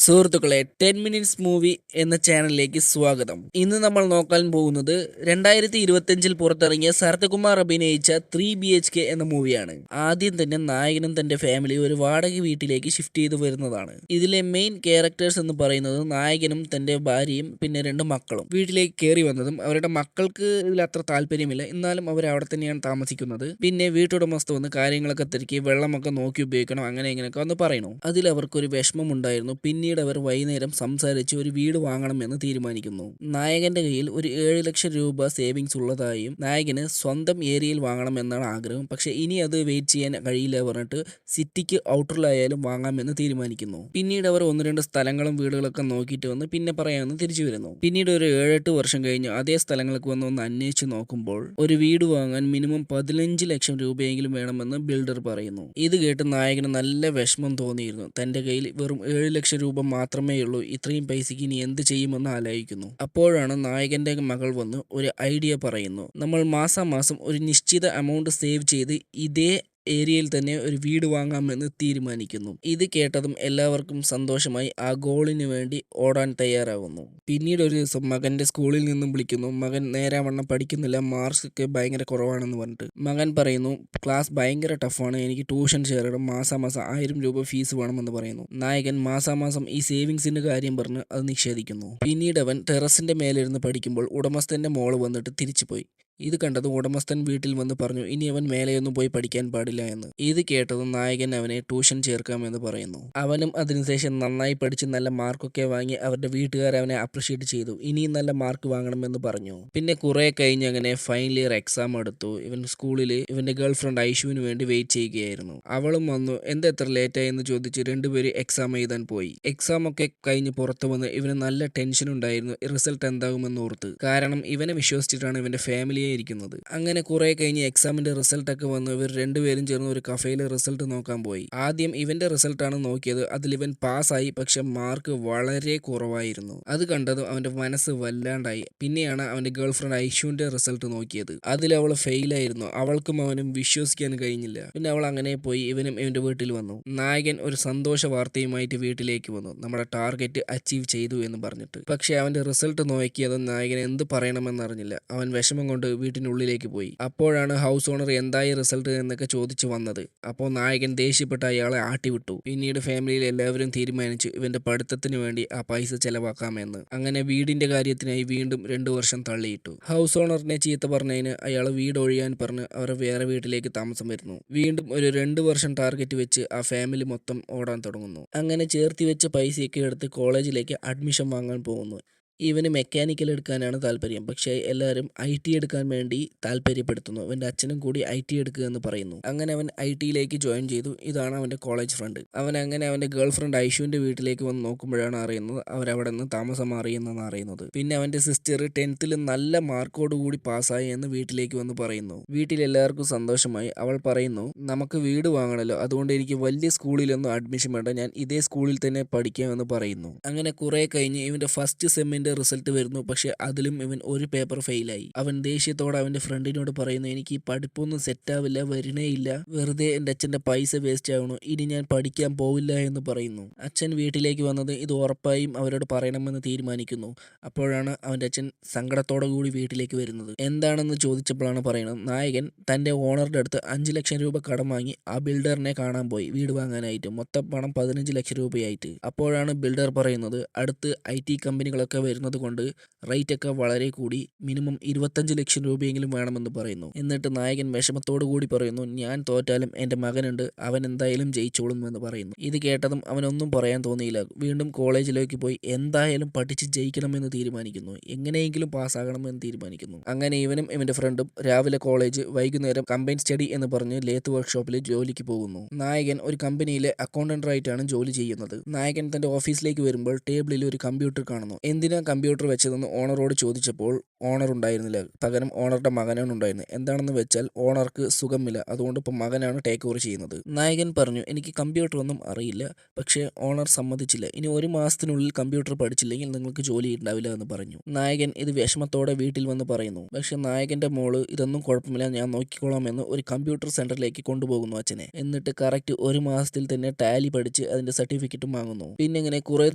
സുഹൃത്തുക്കളെ 10 minutes movie എന്ന ചാനലിലേക്ക് സ്വാഗതം. ഇന്ന് നമ്മൾ നോക്കാൻ പോകുന്നത് 2025 പുറത്തിറങ്ങിയ ശരത്കുമാർ അഭിനയിച്ച 3BHK എന്ന മൂവിയാണ്. ആദ്യം തന്നെ നായകനും തന്റെ ഫാമിലി ഒരു വാടക വീട്ടിലേക്ക് ഷിഫ്റ്റ് ചെയ്തു വരുന്നതാണ്. ഇതിലെ മെയിൻ ക്യാരക്ടേഴ്സ് എന്ന് പറയുന്നത് നായകനും തന്റെ ഭാര്യയും പിന്നെ 2 മക്കളും. വീട്ടിലേക്ക് കയറി വന്നതും അവരുടെ മക്കൾക്ക് ഇതിൽ അത്ര താല്പര്യമില്ല, എന്നാലും അവർ അവിടെ തന്നെയാണ് താമസിക്കുന്നത്. പിന്നെ വീട്ടുടമസ്ഥ വന്ന് കാര്യങ്ങളൊക്കെ തിരക്കി വെള്ളമൊക്കെ നോക്കി ഉപയോഗിക്കണം, അങ്ങനെ ഇങ്ങനെയൊക്കെ വന്ന് പറയുന്നു. അതിൽ അവർക്കൊരു വിഷമം ഉണ്ടായിരുന്നു. പിന്നീട് അവർ വൈകുന്നേരം സംസാരിച്ച് ഒരു വീട് വാങ്ങണമെന്ന് തീരുമാനിക്കുന്നു. നായകന്റെ കയ്യിൽ ഒരു 7 ലക്ഷം രൂപ സേവിങ്സ് ഉള്ളതായും നായകന് സ്വന്തം ഏരിയയിൽ വാങ്ങണമെന്നാണ് ആഗ്രഹം. പക്ഷെ ഇനി അത് വെയിറ്റ് ചെയ്യാൻ കഴിയില്ല പറഞ്ഞിട്ട് സിറ്റിക്ക് ഔട്ടറിലായാലും വാങ്ങാമെന്ന് തീരുമാനിക്കുന്നു. പിന്നീട് അവർ 1-2 സ്ഥലങ്ങളും വീടുകളൊക്കെ നോക്കിയിട്ട് വന്ന് പിന്നെ പറയാമെന്ന് തിരിച്ചു വരുന്നു. പിന്നീട് ഒരു 7-8 വർഷം കഴിഞ്ഞ് അതേ സ്ഥലങ്ങൾക്ക് ഒന്ന് അന്വേഷിച്ച് നോക്കുമ്പോൾ ഒരു വീട് വാങ്ങാൻ മിനിമം 15 ലക്ഷം രൂപയെങ്കിലും വേണമെന്ന് ബിൽഡർ പറയുന്നു. ഇത് കേട്ട് നായകന് നല്ല വിഷമം തോന്നിയിരുന്നു. തന്റെ കയ്യിൽ വെറും 7 ലക്ഷം രൂപ മാത്രമേ ഉള്ളൂ, ഇത്രയും പൈസക്ക് ഇനി എന്ത് ചെയ്യുമെന്ന് ആലോചിക്കുന്നു. അപ്പോഴാണ് നായകന്റെ മകൾ വന്ന് ഒരു ഐഡിയ പറയുന്നു. നമ്മൾ മാസാമാസം ഒരു നിശ്ചിത എമൗണ്ട് സേവ് ചെയ്ത് ഇതേ ഏരിയയിൽ തന്നെ ഒരു വീട് വാങ്ങാമെന്ന് തീരുമാനിക്കുന്നു. ഇത് കേട്ടതും എല്ലാവർക്കും സന്തോഷമായി. ആ ഗോളിന് വേണ്ടി ഓടാൻ തയ്യാറാവുന്നു. പിന്നീട് ഒരു ദിവസം മകന്റെ സ്കൂളിൽ നിന്നും വിളിക്കുന്നു. മകൻ നേരാവണ്ണം പഠിക്കുന്നില്ല, മാർക്സ് ഒക്കെ ഭയങ്കര കുറവാണെന്ന് പറഞ്ഞിട്ട് മകൻ പറയുന്നു, ക്ലാസ് ഭയങ്കര ടഫാണ്, എനിക്ക് ട്യൂഷൻ ചേരണം, മാസാമാസം 1000 രൂപ ഫീസ് വേണമെന്ന് പറയുന്നു. നായകൻ മാസാമാസം ഈ സേവിങ്സിന്റെ കാര്യം പറഞ്ഞ് അത് നിഷേധിക്കുന്നു. പിന്നീട് അവൻ ടെറസിന്റെ മേലിരുന്ന് പഠിക്കുമ്പോൾ ഉടമസ്ഥന്റെ മോള് വന്നിട്ട് തിരിച്ചുപോയി. ഇത് കണ്ടതും ഉടമസ്ഥൻ വീട്ടിൽ വന്ന് പറഞ്ഞു, ഇനി അവൻ മേലെയൊന്നും പോയി പഠിക്കാൻ പാടില്ല എന്ന്. ഇത് കേട്ടതും നായകൻ അവനെ ട്യൂഷൻ ചേർക്കാമെന്ന് പറയുന്നു. അവനും അതിനുശേഷം നന്നായി പഠിച്ച് നല്ല മാർക്കൊക്കെ വാങ്ങി അവരുടെ വീട്ടുകാർ അവനെ അപ്രിഷ്യേറ്റ് ചെയ്തു. ഇനിയും നല്ല മാർക്ക് വാങ്ങണമെന്ന് പറഞ്ഞു. പിന്നെ കുറെ കഴിഞ്ഞ് അങ്ങനെ ഫൈനൽ ഇയർ എക്സാം എടുത്തു. ഇവൻ സ്കൂളിൽ ഇവന്റെ ഗേൾ ഫ്രണ്ട് ഐഷുവിന് വേണ്ടി വെയിറ്റ് ചെയ്യുകയായിരുന്നു. അവളും വന്നു. എന്താ എത്ര ലേറ്റായി എന്ന് ചോദിച്ച് രണ്ടുപേരും എക്സാം എഴുതാൻ പോയി. എക്സാം ഒക്കെ കഴിഞ്ഞ് പുറത്തു വന്ന് ഇവന് നല്ല ടെൻഷൻ ഉണ്ടായിരുന്നു റിസൾട്ട് എന്താകുമെന്ന് ഓർത്ത്. കാരണം ഇവനെ വിശ്വസിച്ചിട്ടാണ് ഇവന്റെ ഫാമിലി ഇരിക്കുന്നത്. അങ്ങനെ കുറെ കഴിഞ്ഞ് എക്സാമിന്റെ റിസൾട്ട് ഒക്കെ വന്നു. ഇവർ രണ്ടുപേരും ചേർന്ന് ഒരു കഫേയിൽ റിസൾട്ട് നോക്കാൻ പോയി. ആദ്യം ഇവന്റെ റിസൾട്ടാണ് നോക്കിയത്. അതിൽ ഇവൻ പാസ്സായി, പക്ഷെ മാർക്ക് വളരെ കുറവായിരുന്നു. അത് കണ്ടതും അവന്റെ മനസ്സ് വല്ലാണ്ടായി. പിന്നെയാണ് അവന്റെ ഗേൾ ഫ്രണ്ട് ഐഷുവിന്റെ റിസൾട്ട് നോക്കിയത്. അതിൽ അവൾ ഫെയിലായിരുന്നു. അവൾക്കും അവനും വിശ്വസിക്കാൻ കഴിഞ്ഞില്ല. പിന്നെ അവൾ അങ്ങനെ പോയി. ഇവനും ഇവന്റെ വീട്ടിൽ വന്നു. നായകൻ ഒരു സന്തോഷ വാർത്തയുമായിട്ട് വീട്ടിലേക്ക് വന്നു, നമ്മുടെ ടാർഗറ്റ് അച്ചീവ് ചെയ്തു എന്ന് പറഞ്ഞിട്ട്. പക്ഷെ അവന്റെ റിസൾട്ട് നോക്കിയത് നായകൻ എന്ത് പറയണമെന്നറിഞ്ഞില്ല. അവൻ വിഷമം കൊണ്ട് വീട്ടിനുള്ളിലേക്ക് പോയി. അപ്പോഴാണ് ഹൗസ് ഓണർ എന്തായി റിസൾട്ട് എന്നൊക്കെ ചോദിച്ചു വന്നത്. അപ്പോൾ നായകൻ ദേഷ്യപ്പെട്ട് അയാളെ ആട്ടിവിട്ടു. പിന്നീട് ഫാമിലിയിൽ എല്ലാവരും തീരുമാനിച്ചു ഇവന്റെ പഠിത്തത്തിന് വേണ്ടി ആ പൈസ ചെലവാക്കാമെന്ന്. അങ്ങനെ വീടിന്റെ കാര്യത്തിനായി വീണ്ടും 2 വർഷം തള്ളിയിട്ടു. ഹൗസ് ഓണറിനെ ചീത്ത പറഞ്ഞതിന് അയാൾ വീട് ഒഴിയാൻ പറഞ്ഞ് അവർ വേറെ വീട്ടിലേക്ക് താമസം വരുന്നു. വീണ്ടും ഒരു 2 വർഷം ടാർഗറ്റ് വെച്ച് ആ ഫാമിലി മൊത്തം ഓടാൻ തുടങ്ങുന്നു. അങ്ങനെ ചേർത്തി വെച്ച പൈസയൊക്കെ എടുത്ത് കോളേജിലേക്ക് അഡ്മിഷൻ വാങ്ങാൻ പോകുന്നു. ഇവന് മെക്കാനിക്കൽ എടുക്കാനാണ് താല്പര്യം. പക്ഷേ എല്ലാവരും IT എടുക്കാൻ വേണ്ടി താല്പര്യപ്പെടുത്തുന്നു. അവൻ്റെ അച്ഛനും കൂടി IT എടുക്കുക എന്ന് പറയുന്നു. അങ്ങനെ അവൻ IT ജോയിൻ ചെയ്തു. ഇതാണ് അവൻ്റെ കോളേജ് ഫ്രണ്ട്. അവൻ അങ്ങനെ അവൻ്റെ ഗേൾ ഫ്രണ്ട് ഐഷുവിൻ്റെ വീട്ടിലേക്ക് വന്ന് നോക്കുമ്പോഴാണ് അറിയുന്നത് അവരവിടെ നിന്ന് താമസം മാറിയെന്നാണ് അറിയുന്നത്. പിന്നെ അവൻ്റെ സിസ്റ്റർ 10th നല്ല മാർക്കോട് കൂടി പാസ്സായി എന്ന് വീട്ടിലേക്ക് വന്ന് പറയുന്നു. വീട്ടിൽ എല്ലാവർക്കും സന്തോഷമായി. അവൾ പറയുന്നു, നമുക്ക് വീട് വാങ്ങണമല്ലോ, അതുകൊണ്ട് എനിക്ക് വലിയ സ്കൂളിലൊന്നും അഡ്മിഷൻ വേണ്ട, ഞാൻ ഇതേ സ്കൂളിൽ തന്നെ പഠിക്കാമെന്ന് പറയുന്നു. അങ്ങനെ കുറെ കഴിഞ്ഞ് ഇവൻ്റെ ഫസ്റ്റ് സെമ്മിൻ്റെ റിസൾട്ട് വരുന്നു. പക്ഷെ അതിലും ഇവൻ ഒരു പേപ്പർ ഫെയിലായി. അവൻ ദേഷ്യത്തോടെ അവന്റെ ഫ്രണ്ടിനോട് പറയുന്നു, എനിക്ക് ഈ പഠിപ്പൊന്നും സെറ്റാവില്ല, വരണേ ഇല്ല, വെറുതെ എൻ്റെ അച്ഛൻ്റെ പൈസ വേസ്റ്റ് ആവണു, ഇനി ഞാൻ പഠിക്കാൻ പോവില്ല എന്ന് പറയുന്നു. അച്ഛൻ വീട്ടിലേക്ക് വന്നത് ഇത് ഉറപ്പായും അവരോട് പറയണമെന്ന് തീരുമാനിക്കുന്നു. അപ്പോഴാണ് അവൻ്റെ അച്ഛൻ സങ്കടത്തോടു കൂടി വീട്ടിലേക്ക് വരുന്നത്. എന്താണെന്ന് ചോദിച്ചപ്പോഴാണ് പറയുന്നത്, നായകൻ തൻ്റെ ഓണറുടെ അടുത്ത് 5 ലക്ഷം രൂപ കടം വാങ്ങി ആ ബിൽഡറിനെ കാണാൻ പോയി വീട് വാങ്ങാനായിട്ട്. മൊത്തം പണം 15 ലക്ഷം രൂപയായിട്ട്. അപ്പോഴാണ് ബിൽഡർ പറയുന്നത്, അടുത്ത് IT കമ്പനികളൊക്കെ വരുന്നത് കൊണ്ട് റേറ്റ് ഒക്കെ വളരെ കൂടി, മിനിമം 25 ലക്ഷം രൂപയെങ്കിലും വേണമെന്ന് പറയുന്നു. എന്നിട്ട് നായകൻ വിഷമത്തോടു കൂടി പറയുന്നു, ഞാൻ തോറ്റാലും എൻ്റെ മകനുണ്ട്, അവൻ എന്തായാലും ജയിച്ചോളും എന്ന് പറയുന്നു. ഇത് കേട്ടതും അവനൊന്നും പറയാൻ തോന്നിയില്ല. വീണ്ടും കോളേജിലേക്ക് പോയി എന്തായാലും പഠിച്ച് ജയിക്കണമെന്ന് തീരുമാനിക്കുന്നു. എങ്ങനെയെങ്കിലും പാസ്സാകണമെന്ന് തീരുമാനിക്കുന്നു. അങ്ങനെ ഇവനും ഇവൻ്റെ ഫ്രണ്ടും രാവിലെ കോളേജ്, വൈകുന്നേരം കമ്പൈൻ സ്റ്റഡി എന്ന് പറഞ്ഞ് ലേത്ത് വർക്ക്ഷോപ്പിൽ ജോലിക്ക് പോകുന്നു. നായകൻ ഒരു കമ്പനിയിലെ അക്കൗണ്ടന്റായിട്ടാണ് ജോലി ചെയ്യുന്നത്. നായകൻ തൻ്റെ ഓഫീസിലേക്ക് വരുമ്പോൾ ടേബിളിൽ ഒരു കമ്പ്യൂട്ടർ കാണുന്നു. എന്തിനാ കമ്പ്യൂട്ടർ വെച്ചതെന്ന് ഓണറോട് ചോദിച്ചപ്പോൾ ഓണർ ഉണ്ടായിരുന്നില്ല. പകരം ഓണറുടെ മകനാണ് ഉണ്ടായിരുന്നത്. എന്താണെന്ന് വെച്ചാൽ ഓണർക്ക് സുഖമില്ല, അതുകൊണ്ട് ഇപ്പോൾ മകനാണ് ടേക്ക് ഓവർ ചെയ്യുന്നത്. നായകൻ പറഞ്ഞു, എനിക്ക് കമ്പ്യൂട്ടർ ഒന്നും അറിയില്ല. പക്ഷേ ഓണർ സമ്മതിച്ചില്ല. ഇനി 1 മാസത്തിനുള്ളിൽ കമ്പ്യൂട്ടർ പഠിച്ചില്ലെങ്കിൽ നിങ്ങൾക്ക് ജോലി ഉണ്ടാവില്ല എന്ന് പറഞ്ഞു. നായകൻ ഇത് വിഷമത്തോടെ വീട്ടിൽ വന്ന് പറയുന്നു. പക്ഷെ നായകന്റെ മോള് ഇതൊന്നും കുഴപ്പമില്ല, ഞാൻ നോക്കിക്കോളാം എന്ന് ഒരു കമ്പ്യൂട്ടർ സെന്ററിലേക്ക് കൊണ്ടുപോകുന്നു അച്ഛനെ. എന്നിട്ട് കറക്റ്റ് 1 മാസത്തിൽ തന്നെ ടാലി പഠിച്ച് അതിന്റെ സർട്ടിഫിക്കറ്റും വാങ്ങുന്നു. പിന്നെ ഇങ്ങനെ കുറെ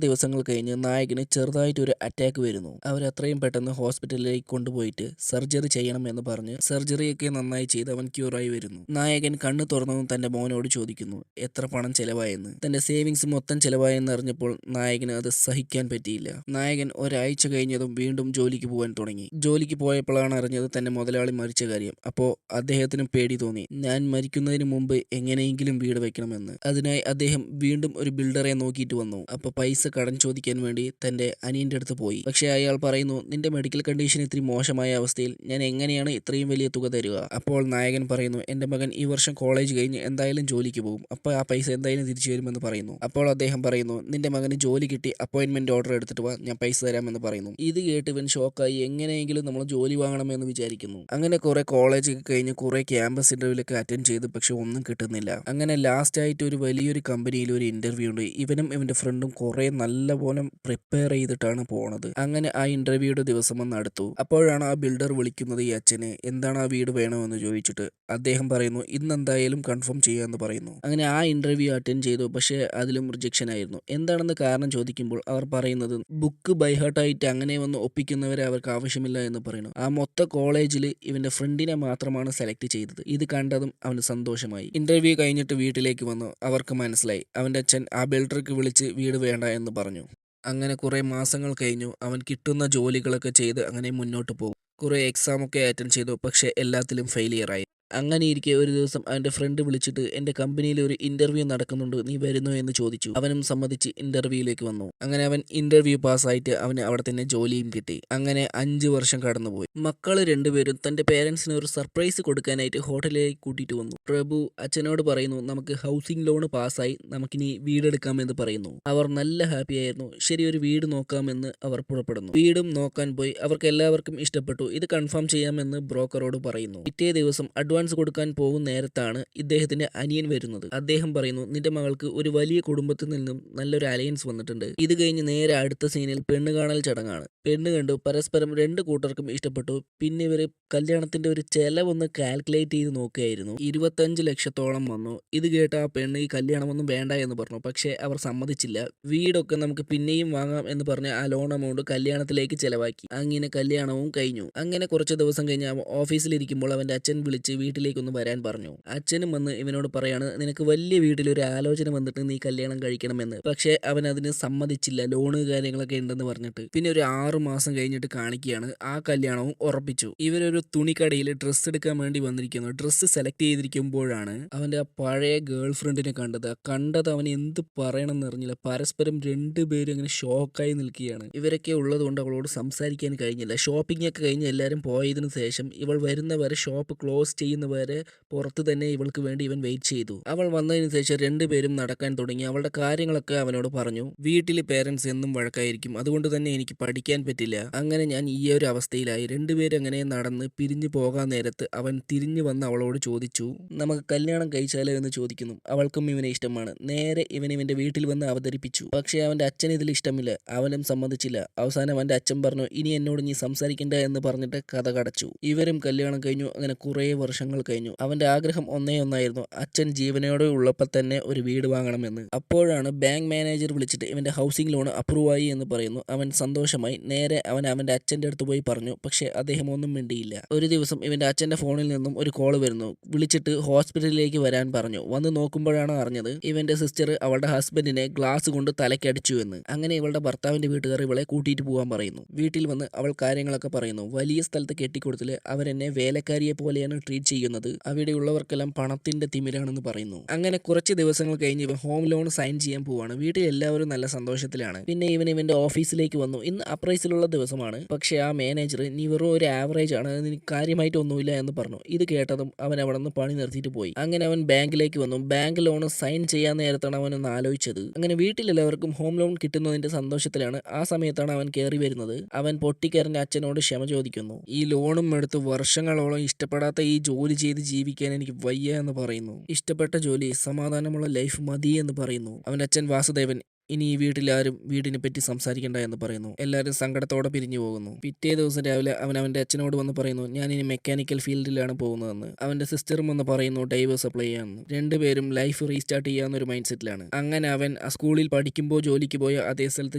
ദിവസങ്ങൾ കഴിഞ്ഞ് നായകന് ചെറുതായിട്ട് ഒരു അറ്റാക്ക് വരുന്നു. അവരത്രയും പെട്ടെന്ന് ഹോസ്പിറ്റലിലേക്ക് കൊണ്ടുപോയിട്ട് സർജറി ചെയ്യണം എന്ന് പറഞ്ഞ് സർജറിയൊക്കെ നന്നായി ചെയ്ത് അവൻ ക്യൂറായി വരുന്നു. നായകൻ കണ്ണു തുറന്നതും തന്റെ മോനോട് ചോദിക്കുന്നു എത്ര പണം ചെലവായെന്ന്. തന്റെ സേവിങ്സ് മൊത്തം ചെലവായെന്ന് അറിഞ്ഞപ്പോൾ നായകന് അത് സഹിക്കാൻ പറ്റിയില്ല. നായകൻ ഒരാഴ്ച കഴിഞ്ഞതും വീണ്ടും ജോലിക്ക് പോകാൻ തുടങ്ങി. ജോലിക്ക് പോയപ്പോഴാണ് അറിഞ്ഞത് തന്റെ മുതലാളി മരിച്ച കാര്യം. അപ്പോൾ അദ്ദേഹത്തിനും പേടി തോന്നി, ഞാൻ മരിക്കുന്നതിന് മുമ്പ് എങ്ങനെയെങ്കിലും വീട് വെക്കണമെന്ന്. അതിനായി അദ്ദേഹം വീണ്ടും ഒരു ബിൽഡറെ നോക്കിയിട്ട് വന്നു. അപ്പോൾ പൈസ കടം ചോദിക്കാൻ വേണ്ടി തന്റെ അനിയന്റെ അടുത്ത് പോയി. പക്ഷെ അയാൾ പറയുന്നു, നിന്റെ മെഡിക്കൽ കണ്ടീഷൻ ഇത്തിരി മോശമായ അവസ്ഥയിൽ ഞാൻ എങ്ങനെയാണ് ഇത്രയും വലിയ തുക തരിക. അപ്പോൾ നായകൻ പറയുന്നു, എന്റെ മകൻ ഈ വർഷം കോളേജ് കഴിഞ്ഞ് എന്തായാലും ജോലിക്ക് പോകും, അപ്പോൾ ആ പൈസ എന്തായാലും തിരിച്ചു വരുമെന്ന് പറയുന്നു. അപ്പോൾ അദ്ദേഹം പറയുന്നു, നിന്റെ മകന് ജോലി കിട്ടി, അപ്പോയിന്റ്മെന്റ് ഓർഡർ എടുത്തിട്ട് വാ, ഞാൻ പൈസ തരാമെന്ന് പറയുന്നു. ഇത് കേട്ട് ഇവൻ ഷോക്കായി, എങ്ങനെയെങ്കിലും നമ്മൾ ജോലി വാങ്ങണമെന്ന് വിചാരിക്കുന്നു. അങ്ങനെ കുറെ കോളേജ് കഴിഞ്ഞ് കുറെ ക്യാമ്പസ് ഇന്റർവ്യൂലൊക്കെ അറ്റൻഡ് ചെയ്ത് പക്ഷെ ഒന്നും കിട്ടുന്നില്ല. അങ്ങനെ ലാസ്റ്റ് ആയിട്ട് ഒരു വലിയൊരു കമ്പനിയിൽ ഒരു ഇന്റർവ്യൂ ഉണ്ട്. ഇവനും ഇവന്റെ ഫ്രണ്ടും കുറെ നല്ലപോലെ പ്രിപ്പയർ ചെയ്തിട്ടാണ് പോണത്. അങ്ങനെ ആ ഇന്റർവ്യൂയുടെ ദിവസം വന്ന് അടുത്തു. അപ്പോഴാണ് ആ ബിൽഡർ വിളിക്കുന്നത് ഈ അച്ഛന്, എന്താണ് ആ വീട് വേണമെന്ന് ചോദിച്ചിട്ട്. അദ്ദേഹം പറയുന്നു, ഇന്ന് എന്തായാലും കൺഫേം ചെയ്യാമെന്ന് പറയുന്നു. അങ്ങനെ ആ ഇന്റർവ്യൂ അറ്റൻഡ് ചെയ്തു. പക്ഷേ അതിലും റിജക്ഷൻ ആയിരുന്നു. എന്താണെന്ന് കാരണം ചോദിക്കുമ്പോൾ അവർ പറയുന്നത്, ബുക്ക് ബൈഹാർട്ടായിട്ട് അങ്ങനെ വന്ന് ഒപ്പിക്കുന്നവരെ അവർക്ക് ആവശ്യമില്ല എന്ന് പറയുന്നു. ആ മൊത്ത കോളേജിൽ ഇവന്റെ ഫ്രണ്ടിനെ മാത്രമാണ് സെലക്ട് ചെയ്തത്. ഇത് കണ്ടതും അവന് സന്തോഷമായി. ഇന്റർവ്യൂ കഴിഞ്ഞിട്ട് വീട്ടിലേക്ക് വന്നു. അവർക്ക് മനസ്സിലായി അവന്റെ അച്ഛൻ ആ ബിൽഡർക്ക് വിളിച്ച് വീട് വേണ്ട എന്ന് പറഞ്ഞു. അങ്ങനെ കുറെ മാസങ്ങൾ കഴിഞ്ഞു. അവൻ കിട്ടുന്ന ജോലികളൊക്കെ ചെയ്ത് അങ്ങനെ മുന്നോട്ട് പോകും. കുറെ എക്സാം ഒക്കെ അറ്റൻഡ് ചെയ്തു. പക്ഷെ എല്ലാത്തിലും ഫെയിലിയർ ആയി. അങ്ങനെ ഇരിക്കെ ഒരു ദിവസം അവന്റെ ഫ്രണ്ട് വിളിച്ചിട്ട്, എന്റെ കമ്പനിയിൽ ഒരു ഇന്റർവ്യൂ നടക്കുന്നുണ്ട്, നീ വരുന്നോ എന്ന് ചോദിച്ചു. അവനും സമ്മതിച്ച് ഇന്റർവ്യൂയിലേക്ക് വന്നു. അങ്ങനെ അവൻ ഇന്റർവ്യൂ പാസ്സായിട്ട് അവന് അവിടെ തന്നെ ജോലിയും കിട്ടി. അങ്ങനെ 5 വർഷം കടന്നുപോയി. മക്കള് രണ്ടുപേരും തന്റെ പേരൻസിന് ഒരു സർപ്രൈസ് കൊടുക്കാനായിട്ട് ഹോട്ടലിലേക്ക് കൂട്ടിയിട്ട് വന്നു. പ്രഭു അച്ഛനോട് പറയുന്നു, നമുക്ക് ഹൗസിംഗ് ലോൺ പാസ്സായി, നമുക്കിനി വീടെടുക്കാമെന്ന് പറയുന്നു. അവർ നല്ല ഹാപ്പി ആയിരുന്നു. ശരി, ഒരു വീട് നോക്കാമെന്ന് അവർ പുറപ്പെടുന്നു. വീടും നോക്കാൻ പോയി. അവർക്ക് എല്ലാവർക്കും ഇഷ്ടപ്പെട്ടു. ഇത് കൺഫേം ചെയ്യാമെന്ന് ബ്രോക്കറോട് പറയുന്നു. പിറ്റേ ദിവസം അഡ്വാൻസ് കൊടുക്കാൻ പോകുന്ന നേരത്താണ് ഇദ്ദേഹത്തിന്റെ അനിയൻ വരുന്നത്. അദ്ദേഹം പറയുന്നു, നിന്റെ മകൾക്ക് ഒരു വലിയ കുടുംബത്തിൽ നിന്നും നല്ലൊരു അലയൻസ് വന്നിട്ടുണ്ട്. ഇത് കഴിഞ്ഞ് നേരെ അടുത്ത സീനിൽ പെണ്ണ് കാണൽ ചടങ്ങാണ്. പെണ്ണ് കണ്ടു. പരസ്പരം 2 കൂട്ടർക്കും ഇഷ്ടപ്പെട്ടു. പിന്നെ ഇവര് കല്യാണത്തിന്റെ ഒരു ചെലവൊന്ന് കാൽക്കുലേറ്റ് ചെയ്ത് നോക്കുകയായിരുന്നു. 25 ലക്ഷത്തോളം വന്നു. ഇത് കേട്ട ആ പെണ്ണ് ഈ കല്യാണമൊന്നും വേണ്ട എന്ന് പറഞ്ഞു. പക്ഷെ അവർ സമ്മതിച്ചില്ല. വീടൊക്കെ നമുക്ക് പിന്നെയും വാങ്ങാം എന്ന് പറഞ്ഞ് ആ ലോൺ എമൗണ്ട് കല്യാണത്തിലേക്ക് ചെലവാക്കി. അങ്ങനെ കല്യാണവും കഴിഞ്ഞു. അങ്ങനെ കുറച്ച് ദിവസം കഴിഞ്ഞ് ഓഫീസിലിരിക്കുമ്പോൾ അവന്റെ അച്ഛൻ വിളിച്ച് വീട്ടിലേക്കൊന്ന് വരാൻ പറഞ്ഞു. അച്ഛനും വന്ന് ഇവനോട് പറയാണ്, നിനക്ക് വലിയ വീട്ടിലൊരു ആലോചന വന്നിട്ട് നീ കല്യാണം കഴിക്കണമെന്ന്. പക്ഷെ അവൻ അതിന് സമ്മതിച്ചില്ല, ലോണ് കാര്യങ്ങളൊക്കെ ഉണ്ടെന്ന് പറഞ്ഞിട്ട്. പിന്നെ ഒരു 6 മാസം കഴിഞ്ഞിട്ട് കാണിക്കുകയാണ് ആ കല്യാണവും ഉറപ്പിച്ചു. ഇവരൊരു തുണിക്കടയിൽ ഡ്രസ്സ് എടുക്കാൻ വേണ്ടി വന്നിരിക്കുന്നു. ഡ്രസ്സ് സെലക്ട് ചെയ്തിരിക്കുമ്പോഴാണ് അവന്റെ ആ പഴയ ഗേൾ ഫ്രണ്ടിനെ കണ്ടത് അവൻ എന്ത് പറയണമെന്ന് അറിഞ്ഞില്ല. പരസ്പരം 2 പേരും അങ്ങനെ ഷോക്കായി നിൽക്കുകയാണ്. ഇവരൊക്കെ ഉള്ളത് കൊണ്ട് അവളോട് സംസാരിക്കാൻ കഴിഞ്ഞില്ല. ഷോപ്പിംഗ് ഒക്കെ കഴിഞ്ഞ് എല്ലാവരും പോയതിനു ശേഷം ഇവൾ വരുന്നവരെ, ഷോപ്പ് ക്ലോസ് ചെയ്യുന്നവരെ പുറത്ത് തന്നെ ഇവൾക്ക് വേണ്ടി ഇവൻ വെയിറ്റ് ചെയ്തു. അവൾ വന്നതിന് ശേഷം 2 പേരും നടക്കാൻ തുടങ്ങി. അവളുടെ കാര്യങ്ങളൊക്കെ അവനോട് പറഞ്ഞു. വീട്ടിൽ പേരൻസ് എന്നും വഴക്കായിരിക്കും, അതുകൊണ്ട് തന്നെ എനിക്ക് പഠിക്കാൻ പറ്റില്ല. അങ്ങനെ ഞാൻ ഈ ഒരു അവസ്ഥയിലായി. 2 പേരും അങ്ങനെ നടന്ന് പിരിഞ്ഞു പോകാൻ നേരത്ത് അവൻ തിരിഞ്ഞു വന്ന് അവളോട് ചോദിച്ചു, നമുക്ക് കല്യാണം കഴിച്ചാലോ എന്ന് ചോദിക്കുന്നു. അവൾക്കും ഇവനെ ഇഷ്ടമാണ്. നേരെ ഇവന്റെ വീട്ടിൽ വന്ന് അവതരിപ്പിച്ചു. പക്ഷേ അവന്റെ അച്ഛൻ ഇതിൽ ഇഷ്ടമില്ല. അവനും സമ്മതിച്ചില്ല. അവസാനം അവന്റെ അച്ഛൻ പറഞ്ഞു, ഇനി എന്നോട് നീ സംസാരിക്കണ്ട എന്ന് പറഞ്ഞിട്ട് കഥ കടച്ചു. ഇവരും കല്യാണം കഴിഞ്ഞു. അങ്ങനെ കുറേ വർഷങ്ങൾ കഴിഞ്ഞു. അവന്റെ ആഗ്രഹം ഒന്നായിരുന്നു, അച്ഛൻ ജീവനോടെ ഉള്ളപ്പോൾ തന്നെ ഒരു വീട് വാങ്ങണമെന്ന്. അപ്പോഴാണ് ബാങ്ക് മാനേജർ വിളിച്ചിട്ട് ഇവന്റെ ഹൗസിംഗ് ലോൺ അപ്രൂവ് ആയി എന്ന് പറയുന്നു. അവൻ സന്തോഷമായി. നേരെ അവന്റെ അച്ഛന്റെ അടുത്ത് പോയി പറഞ്ഞു. പക്ഷെ അദ്ദേഹം ഒന്നും മിണ്ടിയില്ല. ഒരു ദിവസം ഇവന്റെ അച്ഛന്റെ ഫോണിൽ നിന്നും ഒരു കോൾ വരുന്നു. വിളിച്ചിട്ട് ഹോസ്പിറ്റലിലേക്ക് വരാൻ പറഞ്ഞു. വന്ന് നോക്കുമ്പോഴാണ് അറിഞ്ഞത് ഇവന്റെ സിസ്റ്റർ അവളുടെ ഹസ്ബൻഡിനെ ഗ്ലാസ് കൊണ്ട് തലക്കടിച്ചു എന്ന്. അങ്ങനെ ഇവളുടെ ഭർത്താവിന്റെ വീട്ടുകാർ ഇവളെ കൂട്ടിയിട്ട് പോകാൻ പറയുന്നു. വീട്ടിൽ വന്ന് അവൾ കാര്യങ്ങളൊക്കെ പറയുന്നു. വലിയ സ്ഥലത്ത് കെട്ടിക്കൊടുത്തില് അവരെന്നെ വേലക്കാരിയെ പോലെയാണ് ട്രീറ്റ് അറിയുന്നത് അവിടെയുള്ളവർക്കെല്ലാം പണത്തിന്റെ തിമിരാണെന്ന് പറയുന്നു. അങ്ങനെ കുറച്ച് ദിവസങ്ങൾ കഴിഞ്ഞ് ഇവൻ ഹോം ലോൺ സൈൻ ചെയ്യാൻ പോവാണ്. വീട്ടിൽ എല്ലാവരും നല്ല സന്തോഷത്തിലാണ്. പിന്നെ ഇവന്റെ ഓഫീസിലേക്ക് വന്നു. ഇന്ന് അപ്രൈസിലുള്ള ദിവസമാണ്. പക്ഷെ ആ മാനേജർ നീ വെറും ഒരു ആവറേജ് ആണ്, നിനക്ക് കാര്യമായിട്ടൊന്നുമില്ല എന്ന് പറഞ്ഞു. ഇത് കേട്ടതും അവൻ അവിടെ നിന്ന് പണി നിർത്തിയിട്ട് പോയി. അങ്ങനെ അവൻ ബാങ്കിലേക്ക് വന്നു. ബാങ്ക് ലോൺ സൈൻ ചെയ്യാൻ നേരത്താണ് അവനൊന്ന് ആലോചിച്ചത്. അങ്ങനെ വീട്ടിലെല്ലാവർക്കും ഹോം ലോൺ കിട്ടുന്നതിന്റെ സന്തോഷത്തിലാണ്. ആ സമയത്താണ് അവൻ കയറി വരുന്നത്. അവൻ പൊട്ടിക്കരന്റെ അച്ഛനോട് ക്ഷമ ചോദിക്കുന്നു. ഈ ലോണും എടുത്ത് വർഷങ്ങളോളം ഇഷ്ടപ്പെടാത്ത ഈ ജോലി ചെയ്ത് ജീവിക്കാൻ എനിക്ക് വയ്യ എന്ന് പറയുന്നു. ഇഷ്ടപ്പെട്ട ജോലി, സമാധാനമുള്ള ലൈഫ് മതി എന്ന് പറയുന്നു. അവന്റെ അച്ഛൻ വാസുദേവൻ ഇനി ഈ വീട്ടിലാരും വീടിനെ പറ്റി സംസാരിക്കണ്ട എന്ന് പറയുന്നു. എല്ലാവരും സങ്കടത്തോടെ പിരിഞ്ഞു പോകുന്നു. പിറ്റേ ദിവസം രാവിലെ അവൻ അവന്റെ അച്ഛനോട് വന്ന് പറയുന്നു, ഞാൻ ഇനി മെക്കാനിക്കൽ ഫീൽഡിലാണ് പോകുന്നതെന്ന്. അവന്റെ സിസ്റ്ററും വന്ന് പറയുന്നു ഡൈവേഴ്സ് അപ്ലൈ ചെയ്യാമെന്ന്. രണ്ടുപേരും ലൈഫ് റീസ്റ്റാർട്ട് ചെയ്യാന്നൊരു മൈൻഡ് സെറ്റിലാണ്. അങ്ങനെ അവൻ ആ സ്കൂളിൽ പഠിക്കുമ്പോൾ ജോലിക്ക് പോയ അതേ സ്ഥലത്ത്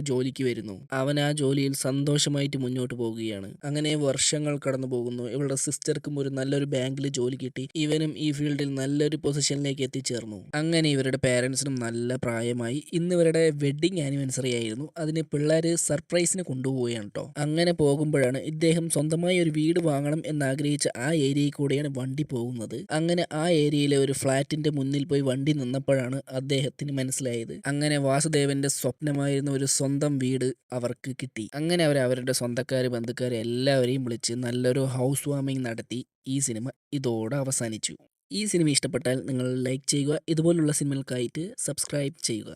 ജോലിക്ക് വരുന്നു. അവൻ ആ ജോലിയിൽ സന്തോഷമായിട്ട് മുന്നോട്ട് പോകുകയാണ്. അങ്ങനെ വർഷങ്ങൾ കടന്നു പോകുന്നു. ഇവളുടെ സിസ്റ്റർക്കും ഒരു നല്ലൊരു ബാങ്കിൽ ജോലി കിട്ടി. ഇവനും ഈ ഫീൽഡിൽ നല്ലൊരു പൊസിഷനിലേക്ക് എത്തിച്ചേർന്നു. അങ്ങനെ ഇവരുടെ പേരൻസിനും നല്ല പ്രായമായി. ഇന്ന് ഇവരുടെ വെഡ്ഡിങ് ആനിവേഴ്സറി ആയിരുന്നു. അതിന് പിള്ളേർ സർപ്രൈസിന് കൊണ്ടുപോവുകയാണ് കേട്ടോ. അങ്ങനെ പോകുമ്പോഴാണ് ഇദ്ദേഹം സ്വന്തമായി ഒരു വീട് വാങ്ങണം എന്നാഗ്രഹിച്ച ആ ഏരിയയിൽ കൂടെയാണ് വണ്ടി പോകുന്നത്. അങ്ങനെ ആ ഏരിയയിലെ ഒരു ഫ്ലാറ്റിന്റെ മുന്നിൽ പോയി വണ്ടി നിന്നപ്പോഴാണ് അദ്ദേഹത്തിന് മനസ്സിലായത് അങ്ങനെ വാസുദേവന്റെ സ്വപ്നമായിരുന്ന ഒരു സ്വന്തം വീട് അവർക്ക് കിട്ടി. അങ്ങനെ അവരുടെ സ്വന്തക്കാർ, ബന്ധുക്കാർ എല്ലാവരെയും വിളിച്ച് നല്ലൊരു ഹൗസ് വാമിംഗ് നടത്തി. ഈ സിനിമ ഇതോടെ അവസാനിച്ചു. ഈ സിനിമ ഇഷ്ടപ്പെട്ടാൽ നിങ്ങൾ ലൈക്ക് ചെയ്യുക. ഇതുപോലുള്ള സിനിമകൾക്കായിട്ട് സബ്സ്ക്രൈബ് ചെയ്യുക.